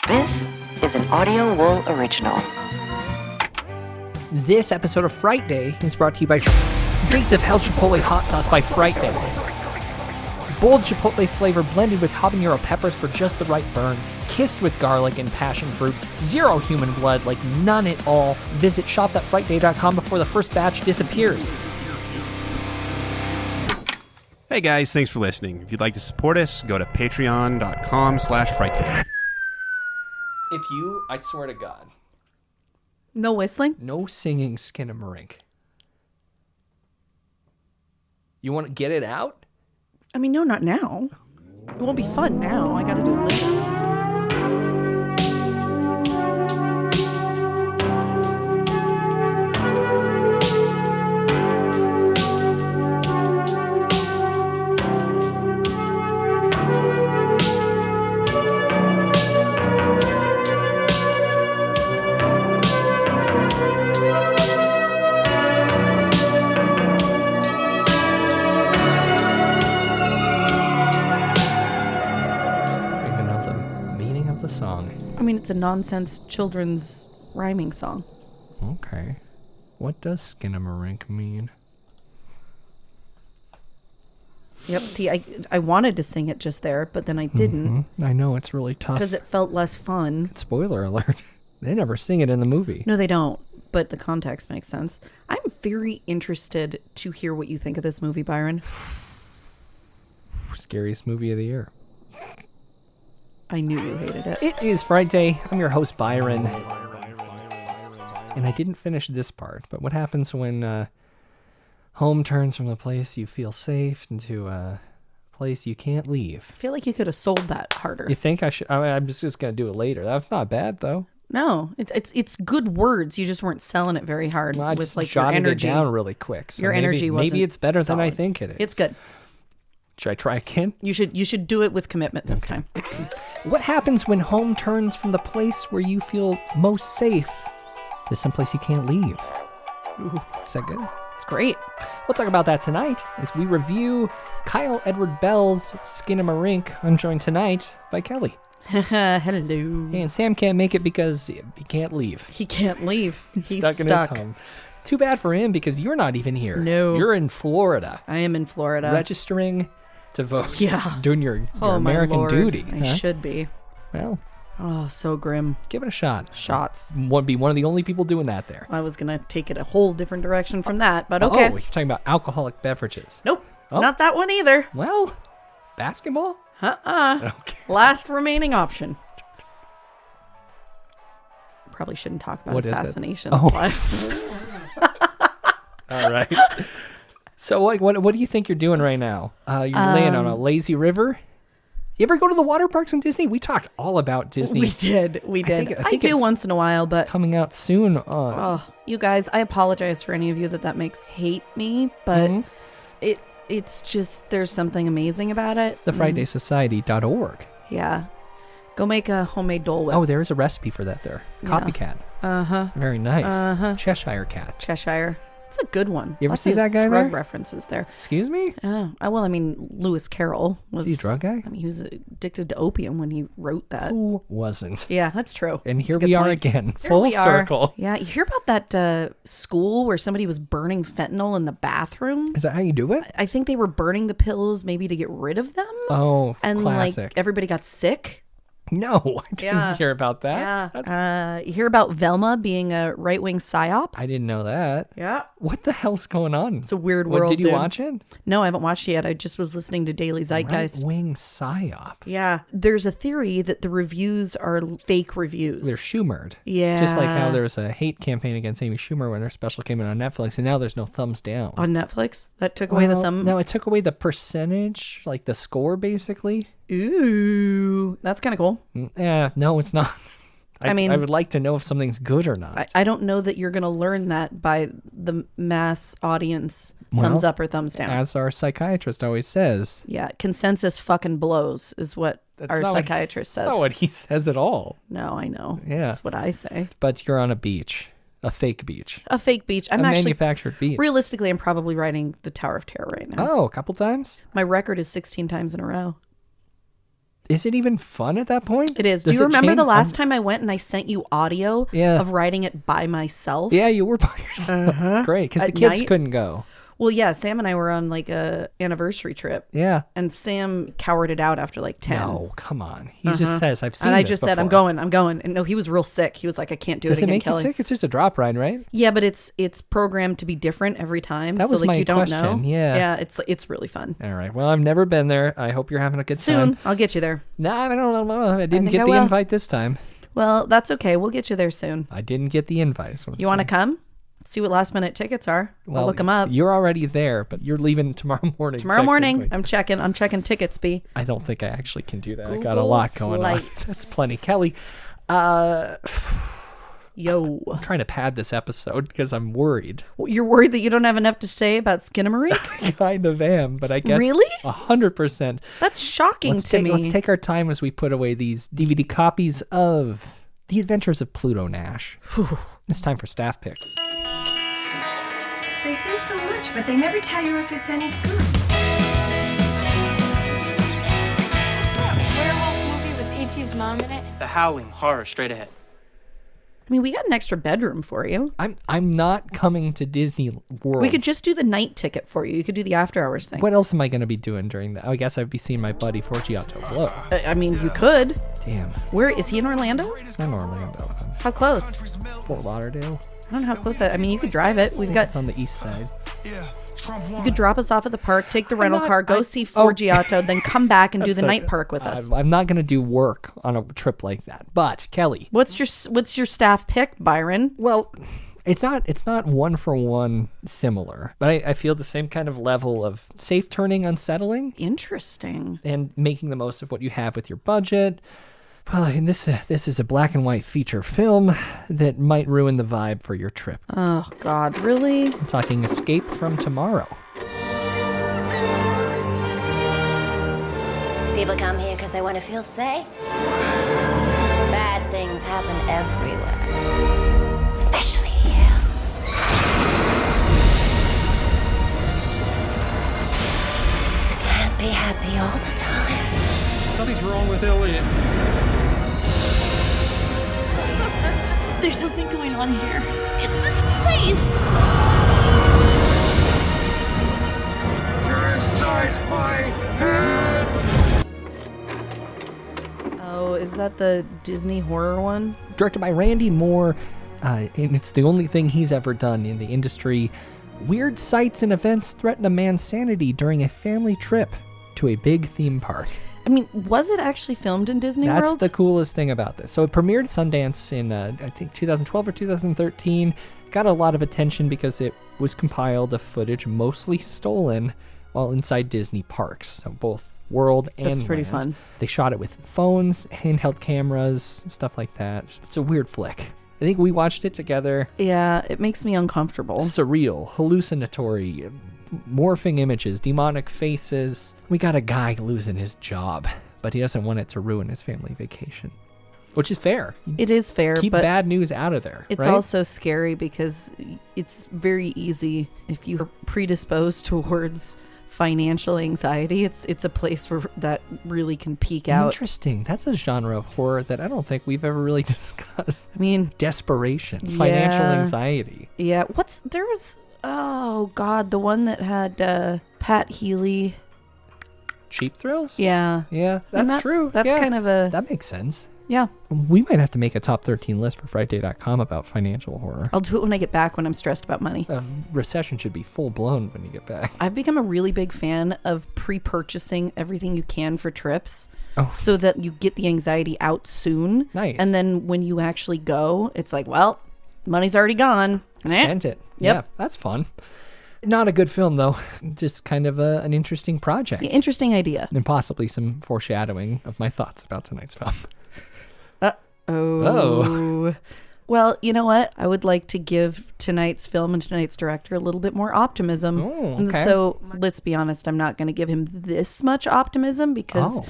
This is an Audio Wool original. This episode of Frightday is brought to you by Gates of Hell Chipotle Hot Sauce by Frightday. Bold chipotle flavor blended with habanero peppers for just the right burn. Kissed with garlic and passion fruit. Zero human blood, like none at all. Visit shop.frightday.com before the first batch disappears. Hey guys, thanks for listening. If you'd like to support us, go to patreon.com/frightday. I swear to God, No whistling? no singing Skinamarink. You want to get it out? I mean, no, not now. It won't be fun now. I gotta do it later. I mean, it's a nonsense children's rhyming song. Okay. What does Skinamarink mean? Yep, see, I wanted to sing it just there, but then I didn't. I know, it's really tough. Because it felt less fun. Spoiler alert. They never sing it in the movie. No, they don't, but the context makes sense. I'm very interested to hear what you think of this movie, Byron. Scariest movie of the year. I knew you hated it. It is Frightday. I'm your host, Byron. And I didn't finish this part, but what happens when home turns from the place you feel safe into a place you can't leave? I feel like you could have sold that harder. You think I should? I'm just going to do it later. That's not bad, though. No, it's good words. You just weren't selling it very hard. Well, I with just like your jotted energy. it down really quick. So your energy wasn't maybe it's better than I solid. think it is. It's good. Should I try again? You should do it with commitment this time. What happens when home turns from the place where you feel most safe to someplace you can't leave? Ooh, is that good? It's great. We'll talk about that tonight as we review Kyle Edward Bell's Skinamarink. I'm joined tonight by Kelly. Hello. And Sam can't make it because he can't leave. He can't leave. He's stuck in his home. Too bad for him because you're not even here. No. You're in Florida. I am in Florida. Registering to vote. Yeah. Doing your Oh, my American Lord. duty. I should be. Well, Oh, so grim. give it a shot. Shots. Would be one of the only people doing that there. I was going to take it a whole different direction from that, but okay. Oh, you're talking about alcoholic beverages. Nope. Oh. Not that one either. Well, basketball? Okay. Last remaining option. Probably shouldn't talk about What is it? assassinations. Oh. but- All right. So, like, what do you think you're doing right now? You're laying on a lazy river? You ever go to the water parks in Disney? We talked all about Disney. We did. I I think do it's once in a while, but coming out soon. oh, you guys, I apologize for any of you that makes hate me, but it's just there's something amazing about it. TheFrightdaySociety.org. Yeah. Go make a homemade Dole Whip. Oh, there is a recipe for that there. Copycat. Uh-huh. Very nice. Cheshire cat. Cheshire. It's a good one. You ever Lots see of that guy drug there? references there. Excuse me? Well, I mean, Lewis Carroll was... Is he a drug guy? I mean, he was addicted to opium when he wrote that. Who wasn't? Yeah, that's true. And That's here a good we are point. again. Here Full we are. circle. Yeah, you hear about that school where somebody was burning fentanyl in the bathroom? Is that how you do it? I think they were burning the pills maybe to get rid of them. Oh, and classic. like everybody got sick. No, I didn't Yeah. hear about that. Yeah. You hear about Velma being a right-wing psyop? I didn't know that. Yeah. What the hell's going on? It's a weird What, world, did you dude. watch it? No, I haven't watched it yet. I just was listening to Daily Zeitgeist. Right-wing psyop. Yeah. There's a theory that the reviews are fake reviews. They're Schumered. Yeah. Just like how there's a hate campaign against Amy Schumer when her special came in on Netflix, and now there's no thumbs down. On Netflix? That took away the thumb? No, it took away the percentage, like the score, basically. Ooh. That's kind of cool. Yeah, no, it's not. I mean, I would like to know if something's good or not. I don't know that you're going to learn that by the mass audience thumbs up or thumbs down. As our psychiatrist always says. Yeah, consensus fucking blows is what our psychiatrist says. That's not what he says at all. No, I know. Yeah. That's what I say. But you're on a beach. A fake beach. A fake beach. I'm a actually manufactured beach. realistically, I'm probably riding the Tower of Terror right now. Oh, a couple times? My record is 16 times in a row. Is it even fun at that point? It is. Do Does you it remember change? the last time I went and I sent you audio Yeah. of riding it by myself? Yeah, you were by yourself. Great, because the At kids night? couldn't go. Well, yeah, Sam and I were on like a anniversary trip. Yeah. And Sam cowered it out after like 10. No, come on. He just says, I've seen And I this just said, I'm before." going. And no, he was real sick. He was like, I can't do Does it it again, make you Kelly. sick? It's just a drop ride, right? Yeah, but it's programmed to be different every time. That so was like my you don't know. question, yeah. Yeah, it's really fun. All right. Well, I've never been there. I hope you're having a good Soon, time. I'll get you there. No, I don't know. I didn't think get I the will. invite this time. Well, that's okay. We'll get you there soon. I didn't get the invite. You want to come? See what last minute tickets are. I'll look them up. You're already there, but you're leaving tomorrow morning. Tomorrow morning, technically. I'm checking tickets, B. I don't think I actually can do that. I got a Google lot going on. Flights. That's plenty. Kelly, Yo. I'm trying to pad this episode because I'm worried. You're worried that you don't have enough to say about Skinamarink? I kind of am, but I guess Really? 100%. That's shocking to me. Let's take our time as we put away these DVD copies of The Adventures of Pluto Nash. It's time for staff picks. They say so much, but they never tell you if it's any good. Werewolf movie with E.T.'s mom in it. The Howling, horror, straight ahead. I mean, we got an extra bedroom for you. I'm not coming to Disney World. We could just do the night ticket for you. You could do the after hours thing. What else am I going to be doing during that? I guess I'd be seeing my buddy Forgiato Blow. I mean, you could. Damn. Where is he in Orlando? I'm Orlando. How close? Fort Lauderdale. I don't know how close that. I mean, you could drive it. We've got. It's on the east side. You could drop us off at the park, take the rental car, go see oh. Forgiato, then come back and do That's the so- night park with us. I'm not going to do work on a trip like that. But Kelly, What's your staff pick, Byron? well, it's not one for one similar, but I feel the same kind of level of safe turning unsettling Interesting. and making the most of what you have with your budget. Well, and this is a black and white feature film that might ruin the vibe for your trip. Oh God, really? I'm talking Escape from Tomorrow. People come here because they want to feel safe. Bad things happen everywhere, especially here. You can't be happy all the time. Something's wrong with Elliot. There's something going on here. It's this place. You're inside my head. Oh, is that the Disney horror one? Directed by Randy Moore, and it's the only thing he's ever done in the industry. Weird sights and events threaten a man's sanity during a family trip to a big theme park. I mean, was it actually filmed in Disney That's World? the coolest thing about this. So it premiered Sundance in, I think, 2012 or 2013. Got a lot of attention because it was compiled of footage mostly stolen while inside Disney parks. So both world and That's pretty land. fun. They shot it with phones, handheld cameras, stuff like that. It's a weird flick. I think we watched it together. Yeah, it makes me uncomfortable. Surreal, hallucinatory, morphing images, demonic faces. We got a guy losing his job, but he doesn't want it to ruin his family vacation, which is fair. It is fair, Keep but bad news out of there. it's right? also scary because it's very easy if you're predisposed towards financial anxiety. It's a place where that really can peak out. Interesting. That's a genre of horror that I don't think we've ever really discussed. I mean, Desperation, financial Yeah. anxiety. yeah. There was, oh God, the one that had Pat Healy. Cheap thrills? Yeah. Yeah, And that's true. That's Yeah. kind of a, That makes sense. yeah. We might have to make a top 13 list for Frightday.com about financial horror. I'll do it when I get back when I'm stressed about money. Recession should be full blown when you get back. I've become a really big fan of pre-purchasing everything you can for trips. Oh. So that you get the anxiety out soon. Nice. And then when you actually go, it's like, well, money's already gone. Spent it. Yep. Yeah, that's fun. Not a good film, though. Just kind of an interesting project. Interesting idea. And possibly some foreshadowing of my thoughts about tonight's film. Oh. Well, you know what? I would like to give tonight's film and tonight's director a little bit more optimism. Oh, And okay. so let's be honest, I'm not going to give him this much optimism because Oh.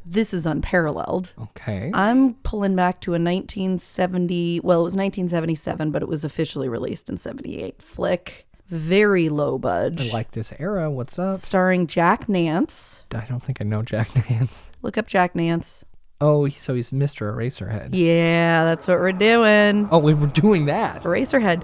this is unparalleled. Okay. I'm pulling back to a 1970, well, it was 1977, but it was officially released in 78 flick. very low budge. I like this era. What's up? Starring Jack Nance. I don't think I know Jack Nance. Look up Jack Nance. Oh, so he's Mr. Eraserhead. Yeah, that's what we're doing. Oh, we were doing that. Eraserhead.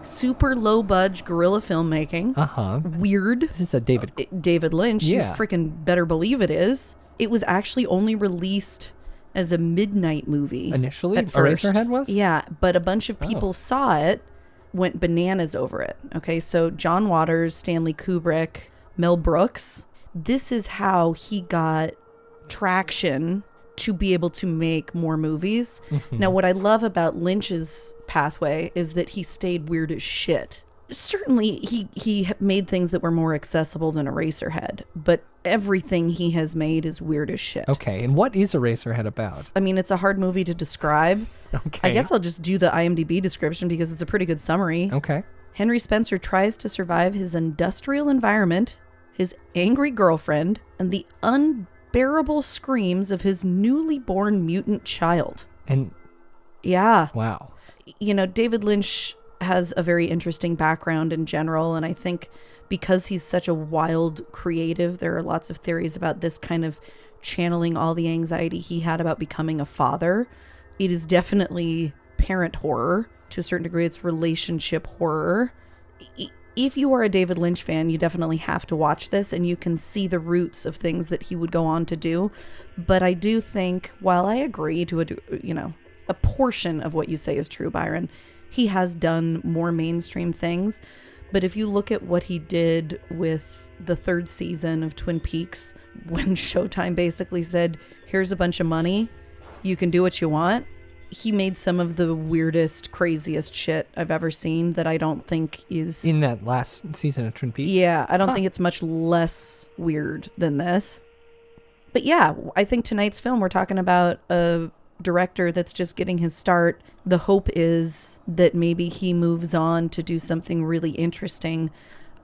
Super low budge guerrilla filmmaking. Uh-huh. Weird. This is a David Lynch. Yeah. You freaking better believe it is. It was actually only released as a midnight movie. Initially? At first. Eraserhead was? Yeah, but a bunch of people saw it, went bananas over it. Okay, so John Waters, Stanley Kubrick, Mel Brooks. This is how he got traction to be able to make more movies. Mm-hmm. Now, what I love about Lynch's pathway is that he stayed weird as shit. Certainly, he made things that were more accessible than Eraserhead, but everything he has made is weird as shit. Okay, and what is Eraserhead about? I mean, it's a hard movie to describe. Okay. I guess I'll just do the IMDb description because it's a pretty good summary. Okay. Henry Spencer tries to survive his industrial environment, his angry girlfriend, and the unbearable screams of his newly born mutant child. And yeah. wow. You know, David Lynch has a very interesting background in general, and I think because he's such a wild creative, there are lots of theories about this kind of channeling all the anxiety he had about becoming a father. It is definitely parent horror. To a certain degree, it's relationship horror. If you are a David Lynch fan, you definitely have to watch this, and you can see the roots of things that he would go on to do. But I do think, while I agree to a portion of what you say is true, Byron, he has done more mainstream things. But if you look at what he did with the third season of Twin Peaks, when Showtime basically said, here's a bunch of money, you can do what you want, he made some of the weirdest, craziest shit I've ever seen that I don't think is... In that last season of Twin Peaks? Yeah, I don't think it's much less weird than this. But yeah, I think tonight's film, we're talking about a director that's just getting his start. The hope is that maybe he moves on to do something really interesting.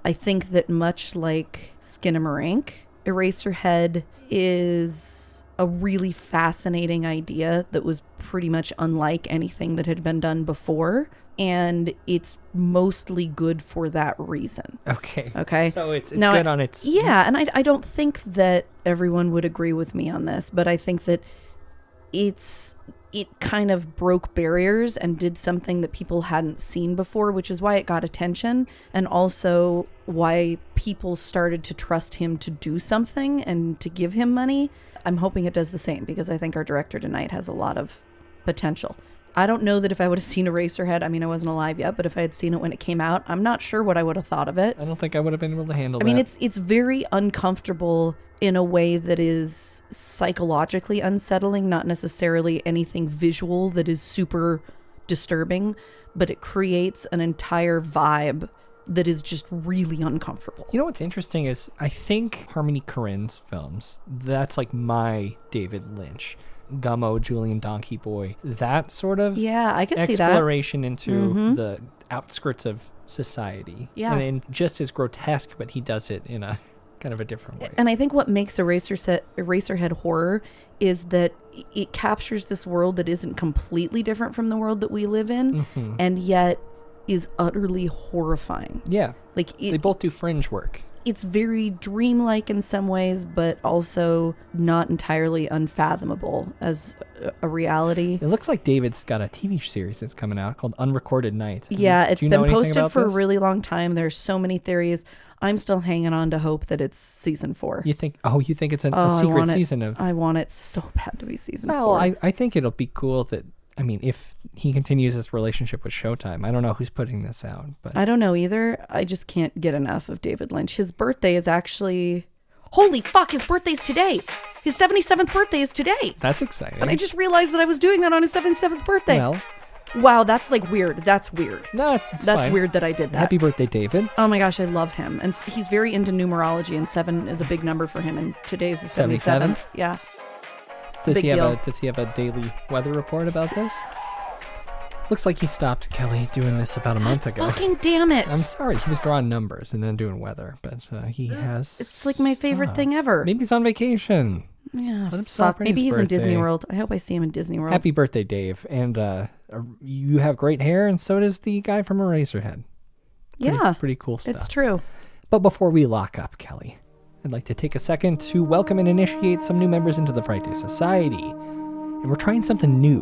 I think that much like Skinamarink, Eraserhead is a really fascinating idea that was pretty much unlike anything that had been done before, and it's mostly good for that reason. Okay. So it's now, good on its... Yeah, and I don't think that everyone would agree with me on this, but I think that it kind of broke barriers and did something that people hadn't seen before, which is why it got attention, and also why people started to trust him to do something and to give him money. I'm hoping it does the same, because I think our director tonight has a lot of potential. I don't know that if I would have seen Eraserhead, I mean, I wasn't alive yet, but if I had seen it when it came out, I'm not sure what I would have thought of it. I don't think I would have been able to handle that. I mean, it's very uncomfortable in a way that is psychologically unsettling, not necessarily anything visual that is super disturbing, but it creates an entire vibe that is just really uncomfortable. You know what's interesting is I think Harmony Korine's films, that's like my David Lynch. Gummo, Julian Donkey Boy, that sort of I could see that exploration into the outskirts of society. Yeah. And just as grotesque, but he does it in a kind of a different way. And I think what makes Eraserhead horror is that it captures this world that isn't completely different from the world that we live in, and yet is utterly horrifying. Yeah. Like they both do fringe work. It's very dreamlike in some ways, but also not entirely unfathomable as a reality. It looks like David's got a TV series that's coming out called Unrecorded Night. Yeah, it's been posted for this? a really long time. There's so many theories. I'm still hanging on to hope that it's season 4. You think it's a secret season of... I want it so bad to be season 4. Well, I think it'll be cool that... I mean, if he continues his relationship with Showtime, I don't know who's putting this out, but I don't know either. I just can't get enough of David Lynch. His birthday is actually... Holy fuck, his birthday's today! His 77th birthday is today! That's exciting. But I just realized that I was doing that on his 77th birthday. Well... Wow, that's like weird. That's weird. No, that's fine. weird that I did that. Happy birthday, David. Oh my gosh, I love him. And he's very into numerology, and 7 is a big number for him, and today's the 77th. Yeah. Does he have a daily weather report about this? Looks like he stopped Kelly doing this about a month ago. Fucking damn it. I'm sorry. He was drawing numbers and then doing weather, but he has... It's like my favorite thing ever. Maybe he's on vacation. Yeah, Let him fuck. Maybe he's in birthday. Disney World. I hope I see him in Disney World. Happy birthday, Dave. And you have great hair, and so does the guy from Eraserhead. Yeah. Pretty cool stuff. It's true. But before we lock up, Kelly, I'd like to take a second to welcome and initiate some new members into the Frightday Society. And we're trying something new.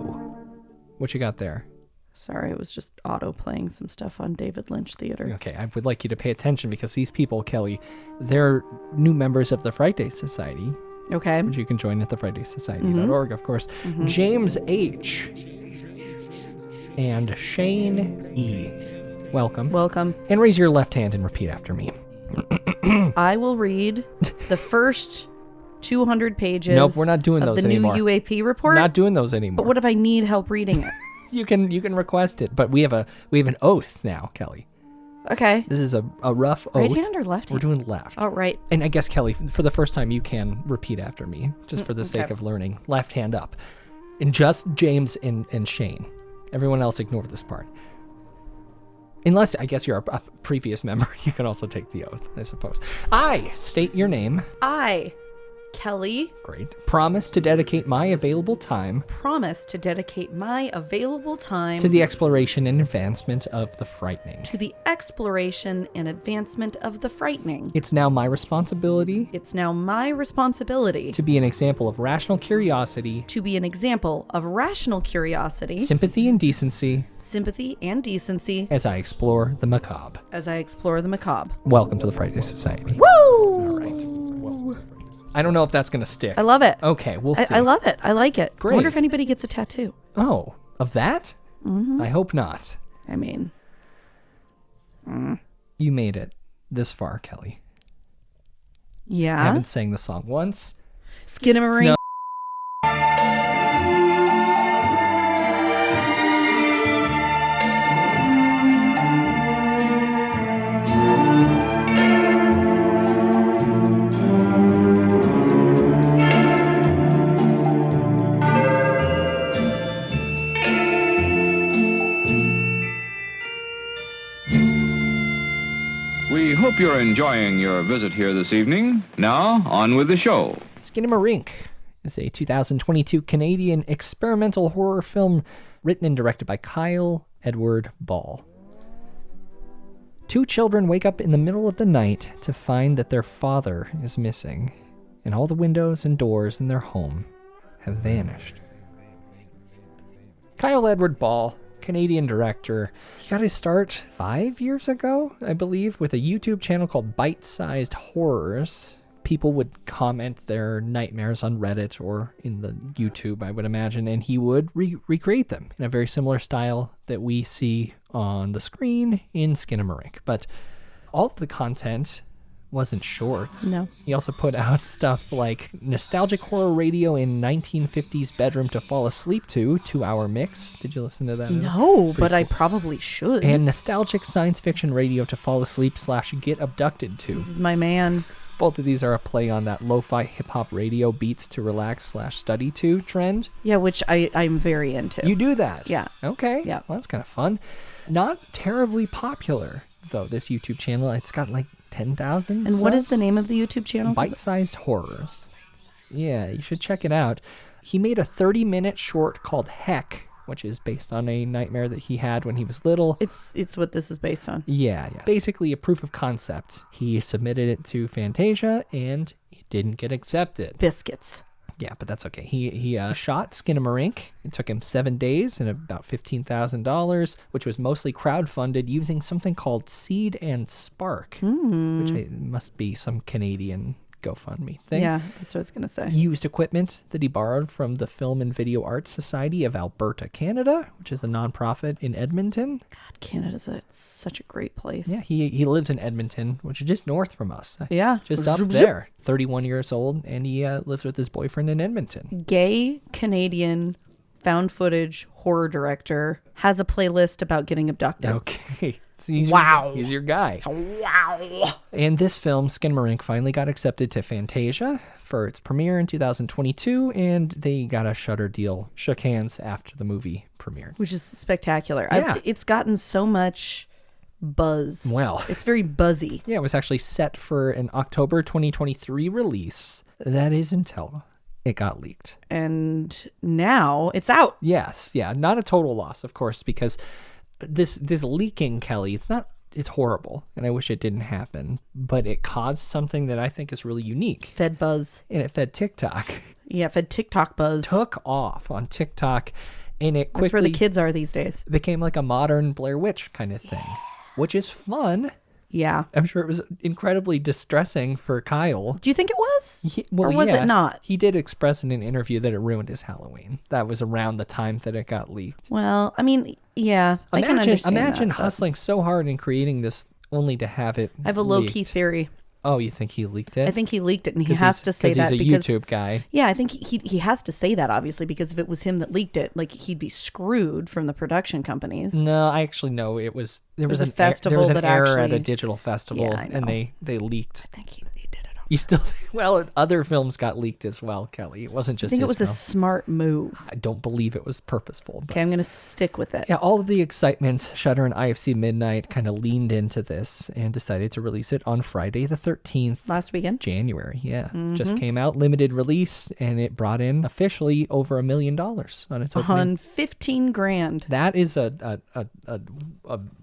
What you got there? Sorry, it was just auto-playing some stuff on David Lynch Theater. Okay, I would like you to pay attention because these people, Kelly, they're new members of the Frightday Society. Okay. Which you can join at thefrighdaysociety.org, of course. James H. and Shane E. Welcome. Welcome. And raise your left hand and repeat after me. I will read the first 200 pages. Nope, we're not doing of those the anymore. new UAP report. Not doing those anymore. But what if I need help reading it? You can request it, but we have an oath now, Kelly. Okay. This is a rough oath. Right hand or left We're hand? doing left. Oh, right. And I guess, Kelly, for the first time, you can repeat after me, just for the sake of learning. Left hand up. And just James and Shane. Everyone else ignore this part. Unless, I guess, you're a previous member, you can also take the oath, I suppose. I state your name. I, Kelly, Great. Promise to dedicate my available time promise to dedicate my available time to the exploration and advancement of the frightening. to the exploration and advancement of the frightening. It's now my responsibility It's now my responsibility to be an example of rational curiosity, to be an example of rational curiosity, sympathy, and decency sympathy, and decency as I explore the macabre. as I explore the macabre. Welcome to the Frightday Society. Woo! All right. I don't know if that's going to stick. I love it. Okay, we'll see. I love it. I like it. Great. I wonder if anybody gets a tattoo. Oh, of that? I hope not. I mean, You made it this far, Kelly. I yeah. haven't sang the song once. Skinamarink. No. We hope you're enjoying your visit here this evening. Now, on with the show. Skinamarink is a 2022 Canadian experimental horror film written and directed by Kyle Edward Ball. Two children wake up in the middle of the night to find that their father is missing, and all the windows and doors in their home have vanished. Kyle Edward Ball, Canadian director, got his start 5 years ago, I believe, with a YouTube channel called Bite-Sized Horrors. People would comment their nightmares on Reddit or in the YouTube, I would imagine, and he would recreate them in a very similar style that we see on the screen in Skinamarink. But all of the content wasn't shorts. No. He also put out stuff like Nostalgic Horror Radio in 1950s Bedroom to Fall Asleep to, 2-hour mix. Did you listen to that? No, but I cool. probably should. And Nostalgic Science Fiction Radio to Fall Asleep / Get Abducted to. This is my man. Both of these are a play on that lo-fi hip-hop radio beats to relax / study to trend. Yeah, which I'm very into. You do that? Yeah. Okay. Yeah. Well, that's kind of fun. Not terribly popular, though, this YouTube channel. It's got like 10,000 And what is the subs? name of the YouTube channel? Bite-Sized Horrors. Yeah, you should check it out. He made a 30-minute short called Heck, which is based on a nightmare that he had when he was little. It's what this is based on. Yeah. Basically a proof of concept. He submitted it to Fantasia, and it didn't get accepted. Biscuits. Yeah, but that's okay. He shot Skinamarink. It took him 7 days and about $15,000, which was mostly crowdfunded using something called Seed and Spark, which must be some Canadian GoFundMe thing. Yeah, that's what I was going to say. Used equipment that he borrowed from the Film and Video Arts Society of Alberta, Canada, which is a nonprofit in Edmonton. God, Canada's such a great place. Yeah, he lives in Edmonton, which is just north from us. Yeah. Just up there. 31 years old, and he lives with his boyfriend in Edmonton. Gay Canadian found footage horror director has a playlist about getting abducted. Okay. So he's Wow. your guy. Wow. And this film, Skinamarink, finally got accepted to Fantasia for its premiere in 2022, and they got a Shudder deal. Shook hands after the movie premiered. Which is spectacular. Yeah. It's gotten so much buzz. Well. It's very buzzy. Yeah, it was actually set for an October 2023 release. That is until it got leaked. And now it's out. Yes, yeah, not a total loss, of course, because this leaking, Kelly, it's not it's horrible, and I wish it didn't happen, but it caused something that I think is really unique. Fed buzz. And it fed TikTok. Yeah, fed TikTok buzz. Took off on TikTok, and it quickly... That's where the kids are these days. Became like a modern Blair Witch kind of thing, which is fun. Yeah. I'm sure it was incredibly distressing for Kyle. Do you think it was? Or was it not? He did express in an interview that it ruined his Halloween. That was around the time that it got leaked. Well, I mean, yeah, I can understand Imagine that, but hustling so hard and creating this only to have it I have a low-key theory. Oh, you think he leaked it? I think he leaked it, and he has to say that because he's a YouTube guy. Yeah, I think he has to say that, obviously, because if it was him that leaked it, like, he'd be screwed from the production companies. No, I actually know it was... There was a festival there was an that error actually... at a digital festival, Yeah, I know. and they leaked. I think he did it on You still... Well, other films got leaked as well, Kelly. It wasn't just I think it his was a film. smart move. I don't believe it was purposeful. But... Okay, I'm going to stick with it. Yeah, all of the excitement, Shudder and IFC Midnight kind of leaned into this and decided to release it on Friday the 13th. Last weekend? January, yeah. Just came out, limited release, and it brought in officially over $1 million on its opening. On $15,000. That is a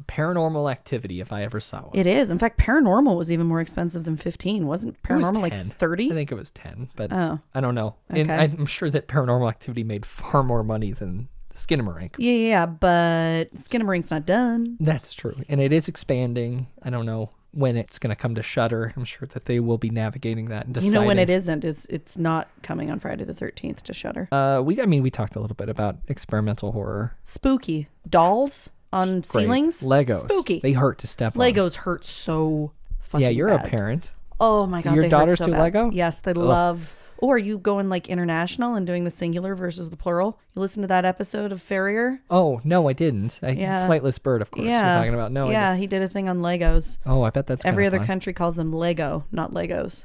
paranormal activity if I ever saw one. It is. In fact, Paranormal was even more expensive than 15. Wasn't Paranormal like 30? I think it was 10, but Oh. I don't know. And Okay. I'm sure that Paranormal Activity made far more money than Skinamarink. Yeah, but Skinamarink's not done. That's true. And it is expanding. I don't know when it's going to come to Shudder. I'm sure that they will be navigating that and deciding. You know when it isn't, is it's not coming on Friday the 13th to Shudder. We talked a little bit about experimental horror. Spooky. Dolls on Great. ceilings? Legos. Spooky. They hurt to step on. Legos hurt so fucking Yeah, you're bad. a parent. Oh my God, Your they hurt daughters so do bad. Lego? Yes, they love... Or are you going like international and doing the singular versus the plural? You listen to that episode of Farrier? Oh, no, I didn't. Yeah. Flightless Bird, of course. Yeah. You're talking about. No, I Yeah, didn't. he did a thing on Legos. Oh, I bet that's Every kinda other fun. country calls them Lego, not Legos.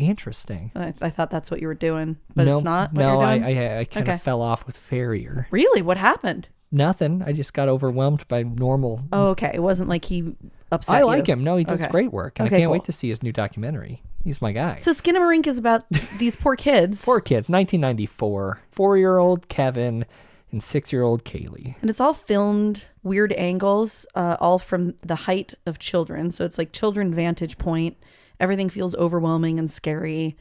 Interesting. I thought that's what you were doing, but no, it's not what no, you're doing? I kind Okay. of fell off with Farrier. Really? What happened? Nothing. I just got overwhelmed by normal. Oh, okay. It wasn't like he upset I you. like him. No, he does Okay. great work. And Okay, I can't cool. wait to see his new documentary. He's my guy. So Skinamarink is about these poor kids. Poor kids. 1994. 4-year-old Kevin and 6-year-old Kaylee. And it's all filmed weird angles, all from the height of children. So it's like children vantage point. Everything feels overwhelming and scary.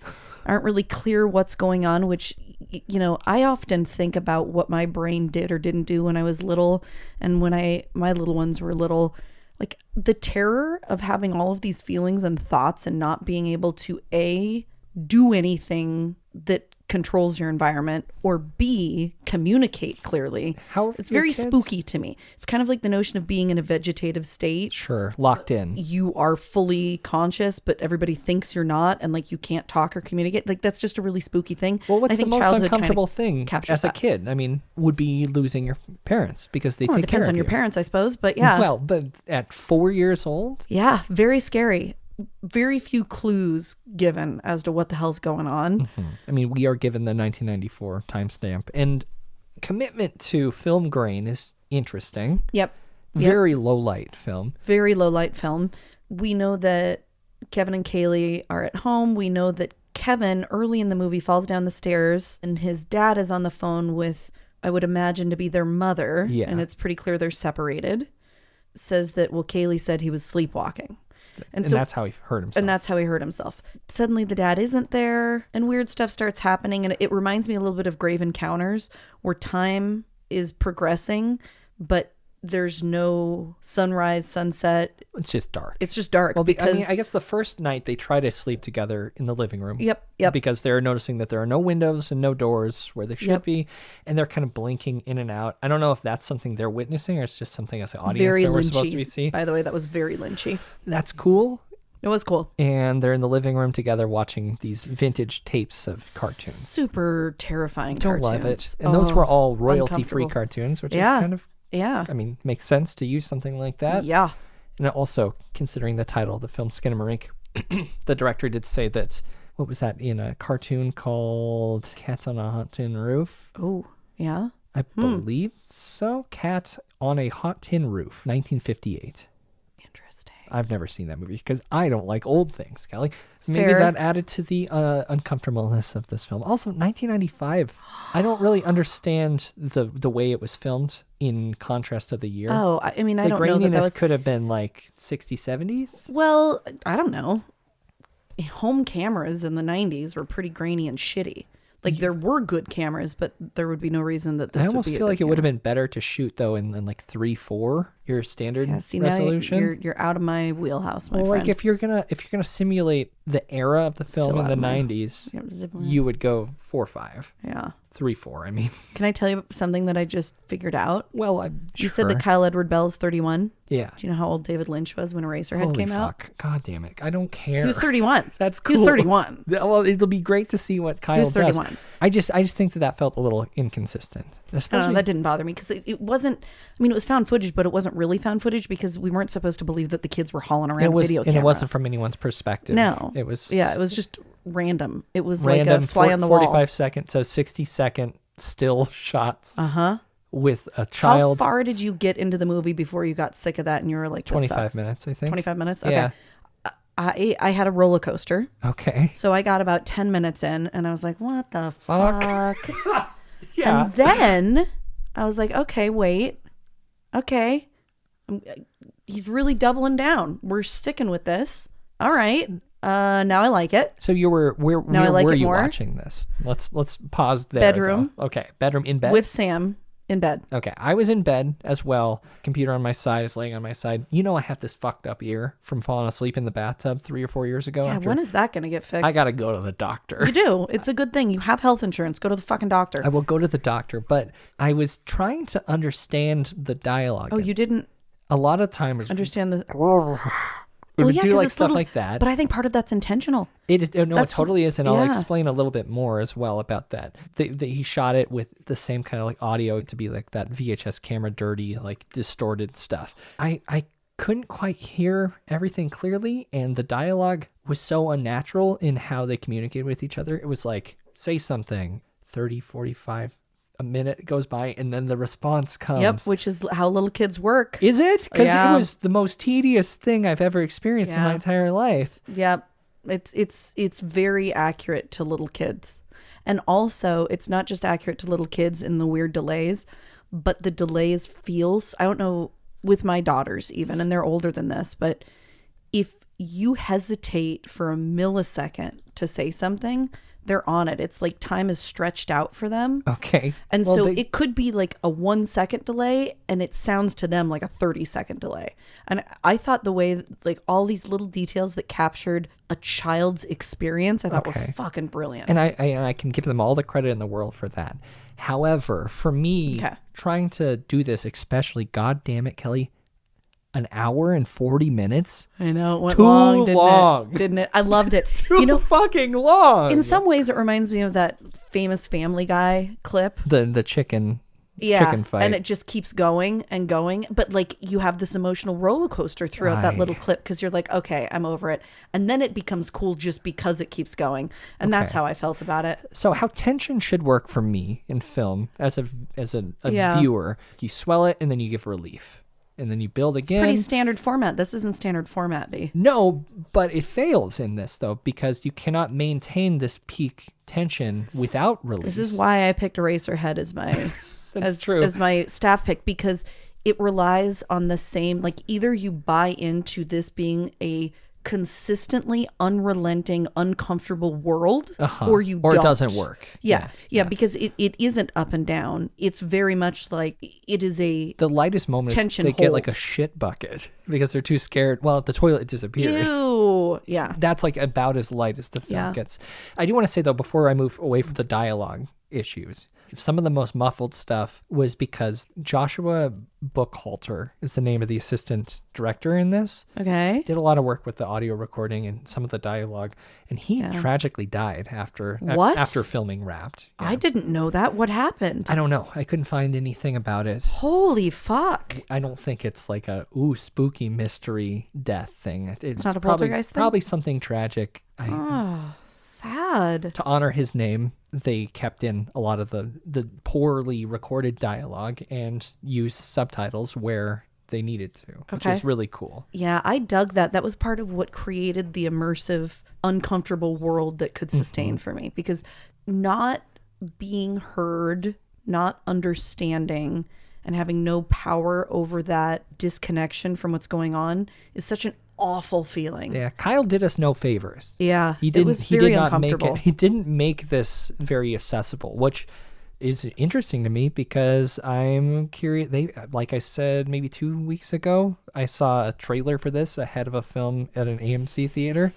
Aren't really clear what's going on, which, you know, I often think about what my brain did or didn't do when I was little. And when my little ones were little, like the terror of having all of these feelings and thoughts and not being able to A, do anything that controls your environment, or B, communicate clearly. How are it's your very kids? spooky to me. It's kind of like the notion of being in a vegetative state. Sure. Locked in. You are fully conscious, but everybody thinks you're not, and like you can't talk or communicate. Like that's just a really spooky thing. Well, what's I the think most childhood uncomfortable kind thing of captures as a that. kid? I mean, would be losing your parents because they Well, it take care depends of on your you. parents, I suppose, but yeah. Well, but at 4 years old? Yeah, very scary. Very few clues given as to what the hell's going on. I mean, we are given the 1994 timestamp, and commitment to film grain is interesting. Yep. Very low light film. Very low light film. We know that Kevin and Kaylee are at home. We know that Kevin, early in the movie, falls down the stairs, and his dad is on the phone with, I would imagine to be their mother. Yeah. And it's pretty clear they're separated. Says that, well, Kaylee said he was sleepwalking. And so that's how he hurt himself. And that's how he hurt himself. Suddenly the dad isn't there and weird stuff starts happening. And it reminds me a little bit of Grave Encounters, where time is progressing, but there's no sunrise, sunset. It's just dark. It's just dark. Well, because I guess the first night they try to sleep together in the living room. Yep. Because they're noticing that there are no windows and no doors where they should Yep. be, and they're kind of blinking in and out. I don't know if that's something they're witnessing or it's just something as an audience very that we're lynchy. supposed to be seeing. By the way, that was very lynchy. That's cool. It was cool. And they're in the living room together watching these vintage tapes of cartoons. Super terrifying Don't cartoons. love it. And those were all royalty-free uncomfortable. cartoons, which Yeah. is kind of, Yeah. I mean, makes sense to use something like that. Yeah. And also, considering the title of the film, Skinamarink, the director did say that, what was that, in a cartoon called Cats on a Hot Tin Roof? Oh, yeah. I believe so. Cat on a Hot Tin Roof, 1958. Interesting. I've never seen that movie because I don't like old things, Kelly. Maybe Fair. that added to the uncomfortableness of this film. Also, 1995. I don't really understand the way it was filmed in contrast to the year. Oh, I mean, I the don't know that graininess was... could have been like 60s, 70s. Well, I don't know. Home cameras in the 90s were pretty grainy and shitty. Like, there were good cameras, but there would be no reason that this I would almost be a feel good like it would have camera. been better to shoot though in like 3:4, your standard Yeah, see, now resolution. you're out of my wheelhouse, my Well, friend. like if you're gonna simulate the era of the film Still in out the of my- 90s, Yeah, zip you would go 4:5, Yeah. 3:4. I mean, Can I tell you something that I just figured out? well, I'm You sure. said that Kyle Edward Bell's 31. Yeah. Do you know how old David Lynch was when Eraserhead Holy came out? fuck! God damn it! I don't care. He was 31. That's He was cool. 31. Well, it'll be great to see what Kyle was does. 31. I just think that felt a little inconsistent, I don't know, especially that didn't bother me because it wasn't. I mean, it was found footage, but it wasn't really found footage because we weren't supposed to believe that the kids were hauling around it was, video and camera. it wasn't from anyone's perspective. No, it was. Yeah, it was just random. It was random. like a fly on the wall. 45-second to 60-second still shots. Uh-huh. With a How child. far did you get into the movie before you got sick of that and you were like, this 25 sucks? minutes, I think. 25 minutes. Okay. Yeah. I had a roller coaster. Okay. So I got about 10 minutes in and I was like, what the fuck? Yeah. And then I was like, okay, wait. Okay. He's really doubling down. We're sticking with this. All right. Now I like it. So you were where I like were it you more. watching this? Let's pause there. Bedroom. though. Okay. Bedroom in bed. With Sam in bed. Okay. I was in bed as well. Computer on my side is laying on my side. You know I have this fucked up ear from falling asleep in the bathtub 3 or 4 years ago. Yeah, after when is that going to get fixed? I gotta go to the doctor. You do. It's a good thing. You have health insurance. Go to the fucking doctor. I will go to the doctor, but I was trying to understand the dialogue. Oh, you didn't A lot of times understand the... we would do 'cause like it's stuff little- like that. But I think part of that's intentional. It That's- totally is, and I'll yeah. explain a little bit more as well about that. He shot it with the same kind of like audio to be like that VHS camera, dirty, like distorted stuff. I couldn't quite hear everything clearly, and the dialogue was so unnatural in how they communicated with each other. It was like, say something, 30, 45, a minute goes by, and then the response comes. Yep, which is how little kids work. Is it? Because Yeah. it was the most tedious thing I've ever experienced in my Yeah. entire life. Yep. It's very accurate to little kids. And also, it's not just accurate to little kids in the weird delays, but the delays feels, I don't know, with my daughters even, and they're older than this, but if you hesitate for a millisecond to say something, they're on it. It's like time is stretched out for them. Okay. And Well, so they- it could be like a 1 second delay and it sounds to them like a 30-second delay. And I thought the way, like all these little details that captured a child's experience, I thought were fucking brilliant. And I can give them all the credit in the world for that. However, for me, trying to do this, especially, God damn it, Kelly, an hour and 40 minutes? I know, it went Too long, long. didn't it? I loved it. Too fucking long. In some ways, it reminds me of that famous Family Guy clip. The chicken Yeah, chicken fight. and it just keeps going and going. But like you have this emotional roller coaster throughout that little clip because you're like, okay, I'm over it. And then it becomes cool just because it keeps going. And that's how I felt about it. So how tension should work for me in film as a Yeah. viewer, you swell it and then you give relief. And then you build again. Pretty standard format. This isn't standard format, B. No, but it fails in this though because you cannot maintain this peak tension without release. This is why I picked Eraserhead as my That's true. as my staff pick, because it relies on the same, like either you buy into this being a consistently unrelenting, uncomfortable world, or you or don't. it doesn't work. Yeah, because it isn't up and down. It's very much like it is a The lightest moment is tension they get like a hold. shit bucket because they're too scared. Well, the toilet disappeared. Ew. Yeah. That's like about as light as the film gets. I do want to say though, before I move away from the dialogue issues, some of the most muffled stuff was because Joshua Buckhalter is the name of the assistant director in this. Okay. Did a lot of work with the audio recording and some of the dialogue, and he tragically died after What? after filming Wrapped. I didn't know that. What happened? I don't know. I couldn't find anything about it. Holy fuck. I don't think it's like a spooky mystery death thing. It's not a probably, poltergeist thing? probably something tragic. Oh, sad. To honor his name, they kept in a lot of the poorly recorded dialogue and used subtitles where they needed to, which Okay. is really cool. Yeah, I dug that. That was part of what created the immersive, uncomfortable world that could sustain for me, because not being heard, not understanding, and having no power over that disconnection from what's going on is such an awful feeling. Yeah, Kyle did us no favors. Yeah, He didn't. it was He very did not make uncomfortable. it. He didn't make this very accessible, which is interesting to me because I'm curious. Like I said, maybe 2 weeks ago, I saw a trailer for this ahead of a film at an AMC theater.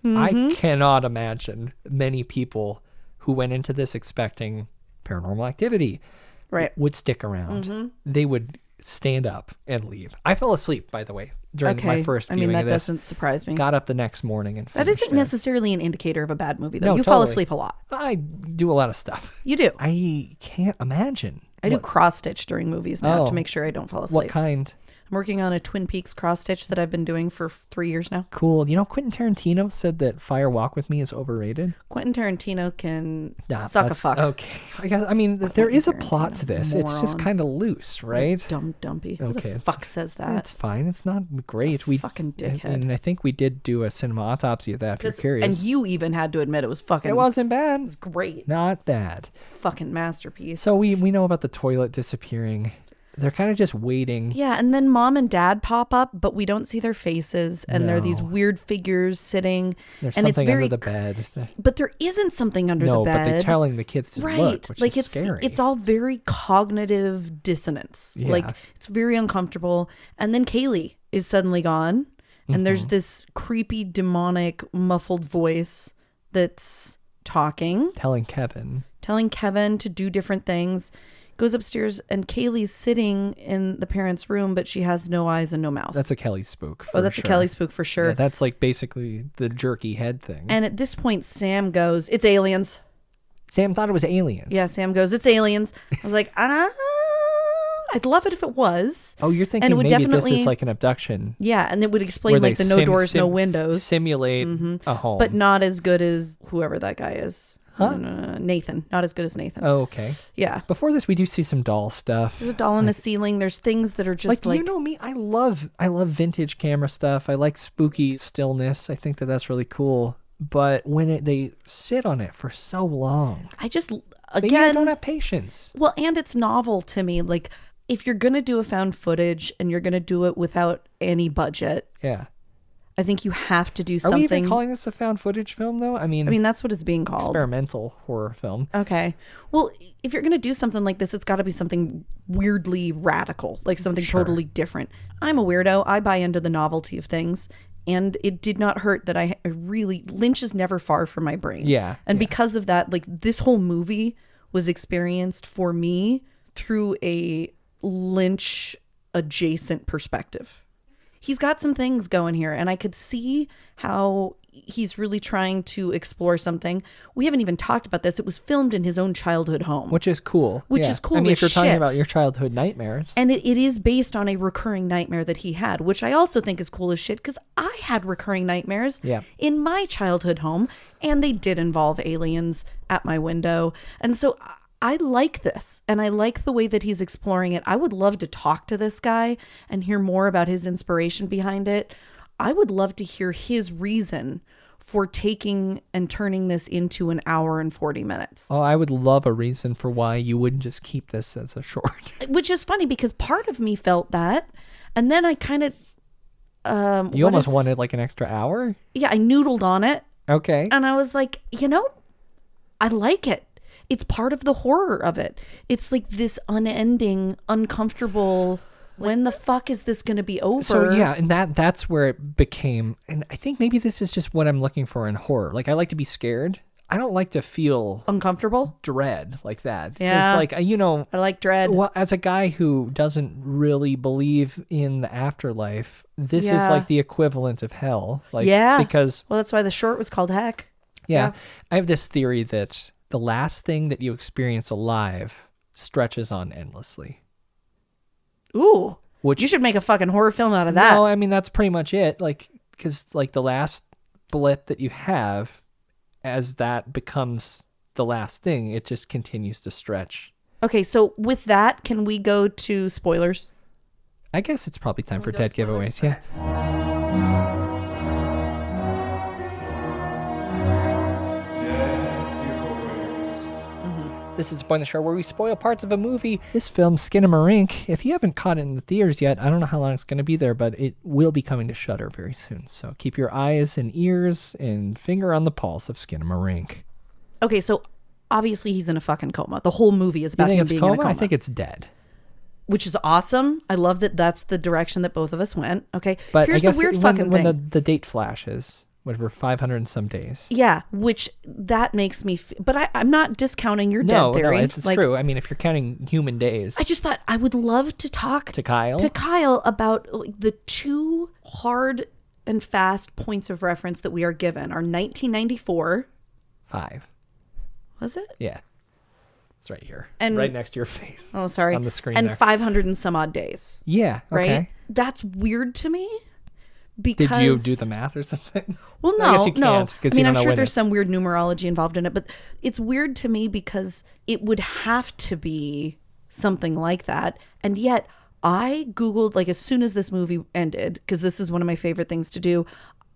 I cannot imagine many people who went into this expecting Paranormal Activity would stick around. They would stand up and leave. I fell asleep, by the way, during my first viewing that of this. doesn't surprise me. Got up the next morning and That finished isn't it. necessarily an indicator of a bad movie, though. No, You fall totally. asleep a lot. I do a lot of stuff. You do. I can't imagine. I do cross stitch during movies now to make sure I don't fall asleep. What kind? I'm working on a Twin Peaks cross stitch that I've been doing for 3 years now. Cool. You know, Quentin Tarantino said that Fire Walk with Me is overrated. Quentin Tarantino can suck a that's- fuck. Okay. I guess. I mean, there is a plot to this. It's just Moron. kind of loose, right? Dumb dumpy. Who Okay, the it's- fuck says that? That's fine. It's not great. We fucking dickhead. And I think we did do a cinema autopsy of that. If you're curious. And you even had to admit it was fucking. It wasn't bad. It's great. Not bad. Fucking masterpiece. So we know about the toilet disappearing. They're kind of just waiting. Yeah, and then mom and dad pop up, but we don't see their faces, and they're these No. weird figures sitting. There's and something it's very, under the bed. But there isn't something under No, the bed. but they're telling the kids to right. look, which like is scary. It's all very cognitive dissonance. Yeah. Like it's very uncomfortable. And then Kaylee is suddenly gone, and there's this creepy, demonic, muffled voice that's talking, telling Kevin to do different things. Goes upstairs, and Kaylee's sitting in the parents' room, but she has no eyes and no mouth. That's a Kelly spook. For that's sure. a Kelly spook for sure. Yeah, that's like basically the jerky head thing. And at this point, Sam goes, "It's aliens." Sam thought it was aliens. Yeah, Sam goes, "It's aliens." I was like, I'd love it if it was. Oh, you're And thinking it would maybe this definitely- is like an abduction. Yeah, and it would explain where like they the no doors, no windows. Simulate a home. But not as good as whoever that guy is. Huh? Nathan. Not as good as Nathan. Oh, okay. Yeah. Before this, we do see some doll stuff. There's a doll in the ceiling. There's things that are just like you know me, I love vintage camera stuff. I like spooky stillness. I think that's really cool. But when they sit on it for so long, I just maybe I again don't have patience. Well, and it's novel to me. Like if you're gonna do a found footage and you're gonna do it without any budget, Yeah. I think you have to do Are something. we even calling this a found footage film, though? I mean, that's what it's being called. Experimental horror film. Okay. Well, if you're going to do something like this, it's got to be something weirdly radical, like something totally different. I'm a weirdo. I buy into the novelty of things. And it did not hurt that I really, Lynch is never far from my brain. Yeah. And because of that, like this whole movie was experienced for me through a Lynch adjacent perspective. He's got some things going here, and I could see how he's really trying to explore something. We haven't even talked about this. It was filmed in his own childhood home. Which is cool. Which is cool I mean, as if you're talking shit. about your childhood nightmares. And it is based on a recurring nightmare that he had, which I also think is cool as shit because I had recurring nightmares in my childhood home, and they did involve aliens at my window. And so I like this, and I like the way that he's exploring it. I would love to talk to this guy and hear more about his inspiration behind it. I would love to hear his reason for taking and turning this into an hour and 40 minutes. Oh, I would love a reason for why you wouldn't just keep this as a short. Which is funny because part of me felt that, and then I kind of... you almost wanted like an extra hour? Yeah, I noodled on it. Okay. And I was like, I like it. It's part of the horror of it. It's like this unending, uncomfortable, when the fuck is this going to be over? So yeah, and that's where it became, and I think maybe this is just what I'm looking for in horror. Like I like to be scared. I don't like to feel uncomfortable, dread like that. Yeah, like I like dread. Well, as a guy who doesn't really believe in the afterlife, this is like the equivalent of hell. Like, because that's why the short was called Heck. Yeah, I have this theory that the last thing that you experience alive stretches on endlessly. Ooh, you should make a fucking horror film out of that. No, I mean that's pretty much it. Like, because like the last blip that you have, as that becomes the last thing, it just continues to stretch. Okay, so with that, can we go to spoilers? I guess it's probably time for dead giveaways. Yeah. This is the point of the show where we spoil parts of a movie. This film, Skinamarink, if you haven't caught it in the theaters yet, I don't know how long it's going to be there, but it will be coming to Shudder very soon. So keep your eyes and ears and finger on the pulse of Skinamarink. Okay, so obviously he's in a fucking coma. The whole movie is about him being in a coma. I think it's dead. Which is awesome. I love that that's the direction that both of us went. Okay, But here's I guess the weird when thing. the date flashes, whatever, 500 and some days. Yeah, which that makes me... but I'm not discounting your dead theory. No, it's true. I mean, if you're counting human days. I just thought I would love to talk to Kyle about the two hard and fast points of reference that we are given are 1994. 5. Was it? Yeah. It's right here. And right next to your face. Oh, sorry. On the screen and there. 500 and some odd days. Yeah. Okay. Right? That's weird to me. Because... Did you do the math or something? Well, no, I guess you no. can't, I mean, I'm sure there's there's some weird numerology involved in it, but it's weird to me because it would have to be something like that. And yet I Googled, like, as soon as this movie ended, because this is one of my favorite things to do,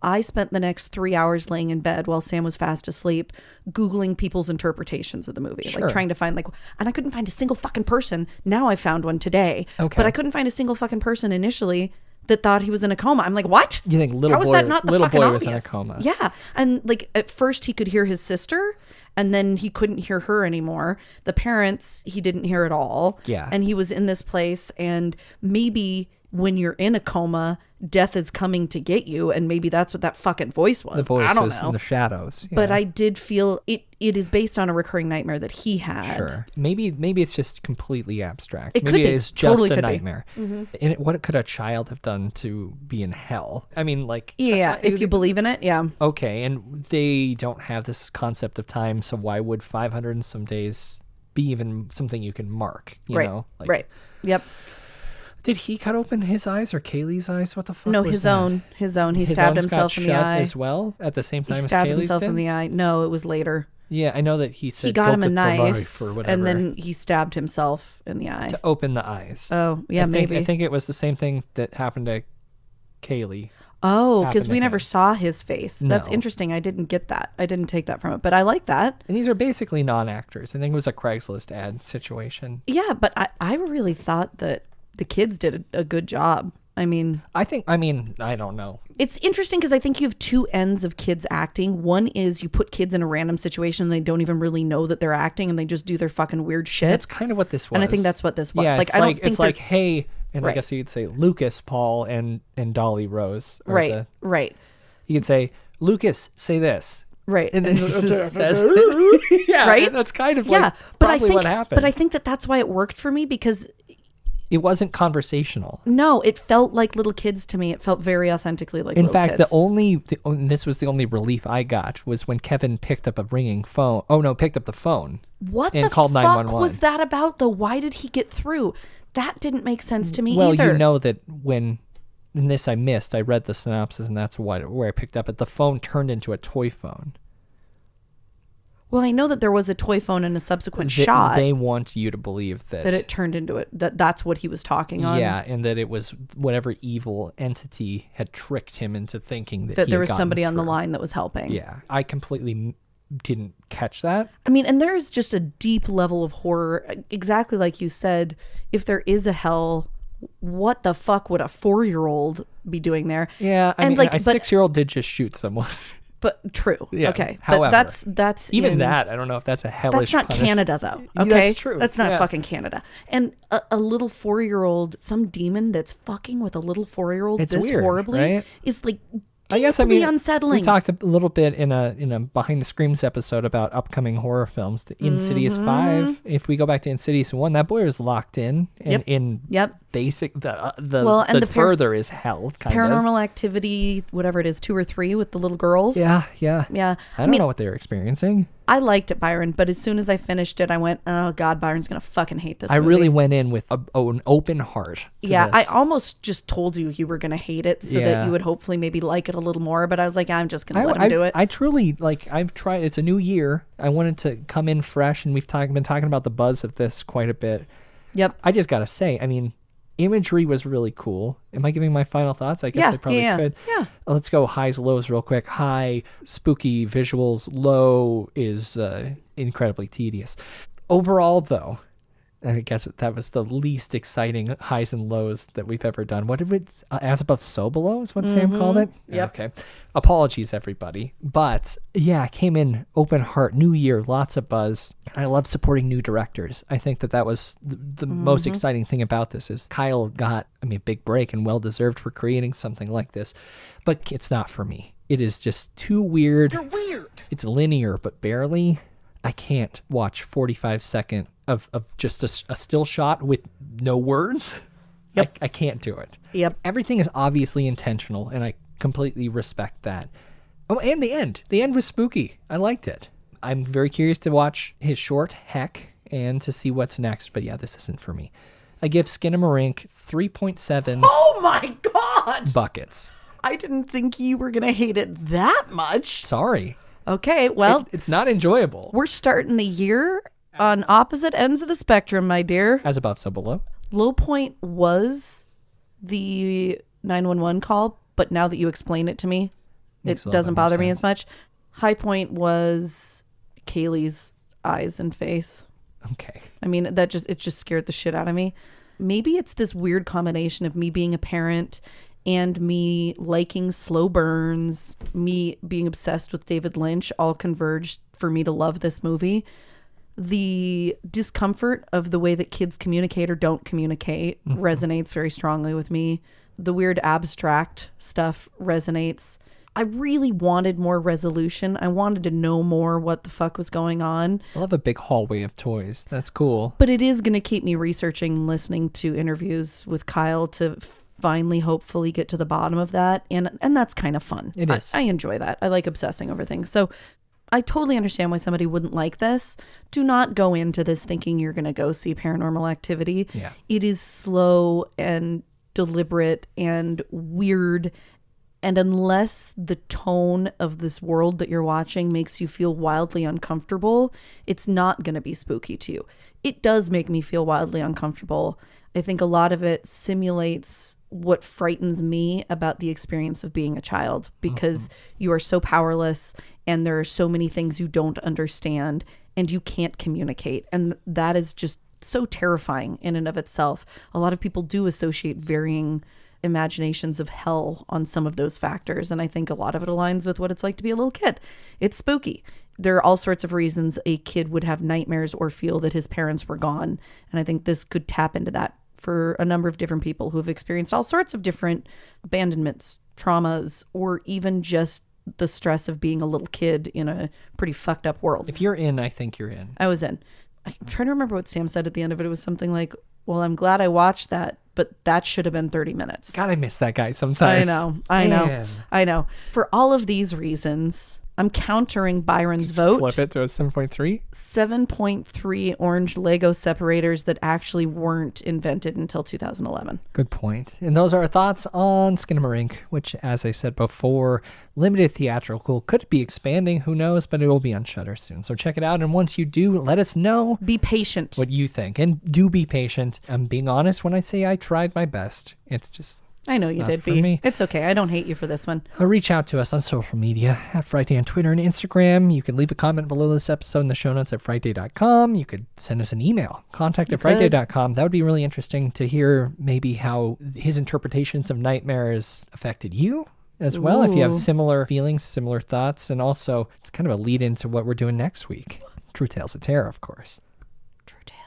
I spent the next 3 hours laying in bed while Sam was fast asleep, Googling people's interpretations of the movie, Sure. like trying to find and I couldn't find a single fucking person. Now I found one today, Okay. but I couldn't find a single fucking person initially that thought he was in a coma. I'm like, what? You think little How is boy, that not the little fucking boy was in a obvious? coma? Yeah, and like at first he could hear his sister, and then he couldn't hear her anymore. The parents he didn't hear at all. Yeah, and he was in this place, and maybe when you're in a coma, death is coming to get you, and maybe that's what that fucking voice was. The voice I don't is know. in the shadows. But yeah. I did feel it is based on a recurring nightmare that he had. Sure. Maybe it's just completely abstract. It Maybe could be. it's just Totally a could be. nightmare. Mhm. And what could a child have done to be in hell? I mean, like... Yeah, if you believe in it, yeah. Okay, and they don't have this concept of time, so why would 500 and some days be even something you can mark? You right. know? Like, right. Yep. Did he cut open his eyes or Kaylee's eyes? What the fuck No, was his that? own. His own. He His stabbed own's got himself in the shut eye as well at the same time He as stabbed Kaylee's himself did? in the eye. No, it was later. Yeah, I know that he said He got him a "Go get the knife, knife" or whatever and then he stabbed himself in the eye. to open the eyes. Oh, yeah, maybe. maybe. I think it was the same thing that happened to Kaylee. Oh, because happened we to never him. saw his face. That's No. interesting. I didn't get that. I didn't take that from it, but I like that. And these are basically non-actors. I think it was a Craigslist ad situation. Yeah, but I really thought that the kids did a good job. I mean, I don't know. it's interesting because I think you have two ends of kids acting. One is you put kids in a random situation and they don't even really know that they're acting and they just do their fucking weird shit. That's kind of what this was. And I think that's what this was. Yeah, like it's I don't like, think it's like, hey, and Right. I guess you could say Lucas, Paul, and Dolly Rose. Or right, right, You could say, Lucas, say this. right, And then he just says, yeah, right. That's kind of Yeah, like but I probably think what happened. But I think that's why it worked for me because it wasn't conversational. no, it felt like little kids to me. It felt very authentically like In little fact, kids. this was the only relief I got was when Kevin picked up a ringing phone. Oh no, picked up the phone. What and the called fuck 911. was that about though? Why did he get through? That didn't make sense to me Well, either. you know that when in this I missed, I read the synopsis and that's where I picked up it. The phone turned into a toy phone. Well, I know that there was a toy phone in a subsequent They- shot They want you to believe that that it turned into it. That's what he was talking on. yeah, and that it was whatever evil entity had tricked him into thinking that, that he there had was gotten somebody on the through. line that was helping. Yeah, I completely didn't catch that. I mean, and there is just a deep level of horror. Exactly like you said, if there is a hell, what the fuck would a 4-year-old be doing there? Yeah, I and mean, like, a but 6-year-old did just shoot someone. But true. Yeah, okay. however, but that's even in, that. I don't know if that's a hellish. That's not punishment. Canada though. Yeah, Okay, that's true. That's not Yeah. fucking Canada. And a little 4-year-old, some demon that's fucking with a little 4-year-old It's this weird, horribly right? is like I guess I deeply mean unsettling. we talked a little bit in a behind the screams episode about upcoming horror films. The Insidious 5. If we go back to Insidious 1, that boy was locked in and Yep. in Yep. basic the Well, and the further is hell kind of. Paranormal Activity, whatever it is, 2 or 3 with the little girls. Yeah. Yeah. I don't know what they were experiencing. I liked it, Byron, but as soon as I finished it, I went, "Oh God, Byron's gonna fucking hate this." I movie. really went in with an open heart. to Yeah, this. I almost just told you were gonna hate it, so that Yeah. you would hopefully maybe like it a little more. But I was like, I'm just gonna let him do it. I truly I've tried. It's a new year. I wanted to come in fresh, and we've been talking about the buzz of this quite a bit. Yep. I just gotta say, I mean, imagery was really cool. Am I giving my final thoughts? I guess I probably could. Yeah. Let's go highs, lows real quick. High, spooky visuals. Low is incredibly tedious. Overall, though, I guess that was the least exciting highs and lows that we've ever done. What did it, as above, so below is what Sam called it? Yep. Okay. Apologies, everybody. But yeah, came in open heart, new year, lots of buzz. I love supporting new directors. I think that was the most exciting thing about this is Kyle got, a big break and well-deserved for creating something like this. But it's not for me. It is just too weird. You're weird. It's linear, but barely. I can't watch 45-second of just a still shot with no words. Yep. I can't do it. Yep. Everything is obviously intentional, and I completely respect that. Oh, and the end. The end was spooky. I liked it. I'm very curious to watch his short, Heck, and to see what's next. But yeah, this isn't for me. I give Skinamarink 3.7 Oh my God! buckets. I didn't think you were going to hate it that much. Sorry. Okay, well, It's not enjoyable. we're starting the year on opposite ends of the spectrum, my dear. As above, so below. Low point was the 911 call, but now that you explain it to me, Makes a it little doesn't bit more bother me sense. as much. High point was Kaylee's eyes and face. Okay. It just scared the shit out of me. Maybe it's this weird combination of me being a parent and me liking slow burns, me being obsessed with David Lynch, all converged for me to love this movie. The discomfort of the way that kids communicate or don't communicate resonates very strongly with me. The weird abstract stuff resonates. I really wanted more resolution. I wanted to know more what the fuck was going on. I love a big hallway of toys. That's cool. But it is going to keep me researching and listening to interviews with Kyle to finally, hopefully, get to the bottom of that. And that's kind of fun. It is. I enjoy that. I like obsessing over things. So I totally understand why somebody wouldn't like this. Do not go into this thinking you're going to go see Paranormal Activity. Yeah. It is slow and deliberate and weird. And unless the tone of this world that you're watching makes you feel wildly uncomfortable, it's not going to be spooky to you. It does make me feel wildly uncomfortable. I think a lot of it simulates what frightens me about the experience of being a child, because you are so powerless and there are so many things you don't understand and you can't communicate. And that is just so terrifying in and of itself. A lot of people do associate varying imaginations of hell on some of those factors, and I think a lot of it aligns with what it's like to be a little kid. It's spooky. There are all sorts of reasons a kid would have nightmares or feel that his parents were gone, and I think this could tap into that for a number of different people who have experienced all sorts of different abandonments, traumas, or even just the stress of being a little kid in a pretty fucked up world. If you're in, I think you're in. I was in. I'm trying to remember what Sam said at the end of it. It was something like, well, I'm glad I watched that, but that should have been 30 minutes. God, I miss that guy sometimes. I know. Man. I know. For all of these reasons, I'm countering Byron's vote. Flip it to a 7.3. 7.3 orange Lego separators that actually weren't invented until 2011. Good point. And those are our thoughts on Skinamarink, which, as I said before, limited theatrical. Could be expanding, who knows, but it will be on Shudder soon. So check it out, and once you do, let us know. Be patient. What you think, and do be patient. I'm being honest when I say I tried my best. It's just... I know you did, B. It's okay. I don't hate you for this one. Reach out to us on social media at Frightday on Twitter and Instagram. You can leave a comment below this episode in the show notes at frightday.com. You could send us an email, contact@frightday.com. That would be really interesting to hear maybe how his interpretations of nightmares affected you as well. If you have similar feelings, similar thoughts, and also it's kind of a lead into what we're doing next week. True Tales of Terror, of course.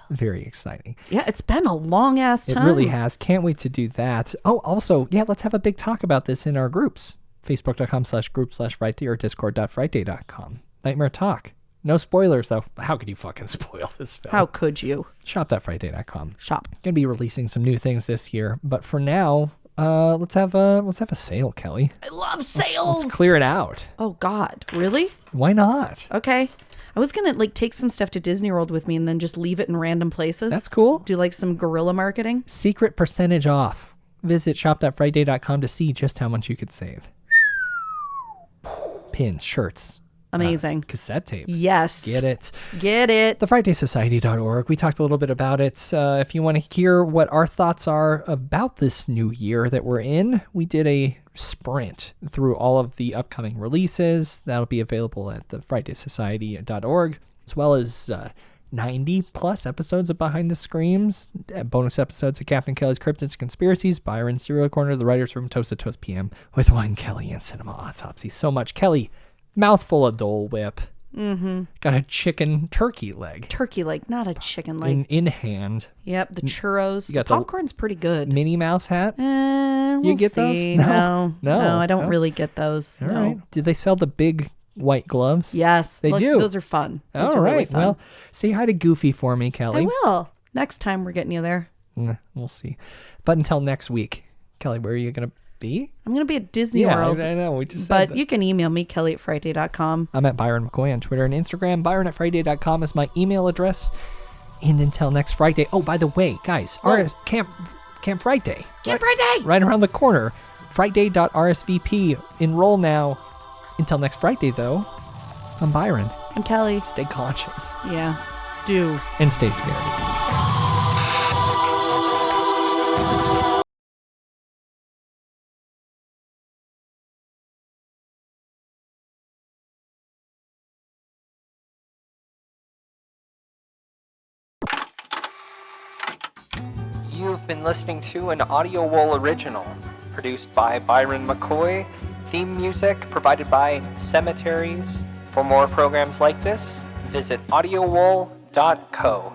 Very exciting. Yeah, it's been a long ass time. It really has. Can't wait to do that. Oh, also, yeah, let's have a big talk about this in our groups. Facebook.com/group/Frightday or Discord.frightday.com. Nightmare Talk. No spoilers, though. How could you fucking spoil this film? How could you? Shop.frightday.com. Shop. Gonna be releasing some new things this year, but for now, let's have a sale, Kelly. I love sales. Let's clear it out. Oh God, really? Why not? Okay. I was going to take some stuff to Disney World with me and then just leave it in random places. That's cool. Do some guerrilla marketing. Secret percentage off. Visit shop.frightday.com to see just how much you could save. Pins, shirts, Amazing. Cassette tape. Yes. Get it. Get it. TheFrightdaySociety.org. We talked a little bit about it. If you want to hear what our thoughts are about this new year that we're in, we did a sprint through all of the upcoming releases. That'll be available at TheFrightdaySociety.org, as well as 90 plus episodes of Behind the Screams, bonus episodes of Captain Kelly's Cryptids, Conspiracies, Byron, Serial Corner, The Writer's Room, Toast to Toast PM with Wine Kelly, and Cinema Autopsy. So much. Kelly, mouthful of Dole Whip. Mm-hmm. Got a chicken turkey leg. Turkey leg, not a chicken leg. In hand. Yep, the churros. You got the popcorn's pretty good. Minnie Mouse hat? We'll you get see. those? No, I don't really get those. All no. right. Did they sell the big white gloves? Yes. They do. Those are fun. Those All are right. really fun. Well, say hi to Goofy for me, Kelly. I will. Next time we're getting you there. We'll see. But until next week, Kelly, where are you going to be? I'm going to be at Disney World. I know. We just said But you can email me, Kelly@Frightday.com. I'm at Byron McKoy on Twitter and Instagram. Byron@Frightday.com is my email address. And until next Friday. Oh, by the way, guys, our Camp Frightday. Camp Frightday! Right around the corner. Frightday.rsvp. Enroll now. Until next Friday, though, I'm Byron. I'm Kelly. Stay conscious. Yeah. Do. And stay scared. You've been listening to an Audio Wool original, produced by Byron McKoy. Theme music provided by Cemeteries. For more programs like this, visit audiowool.co.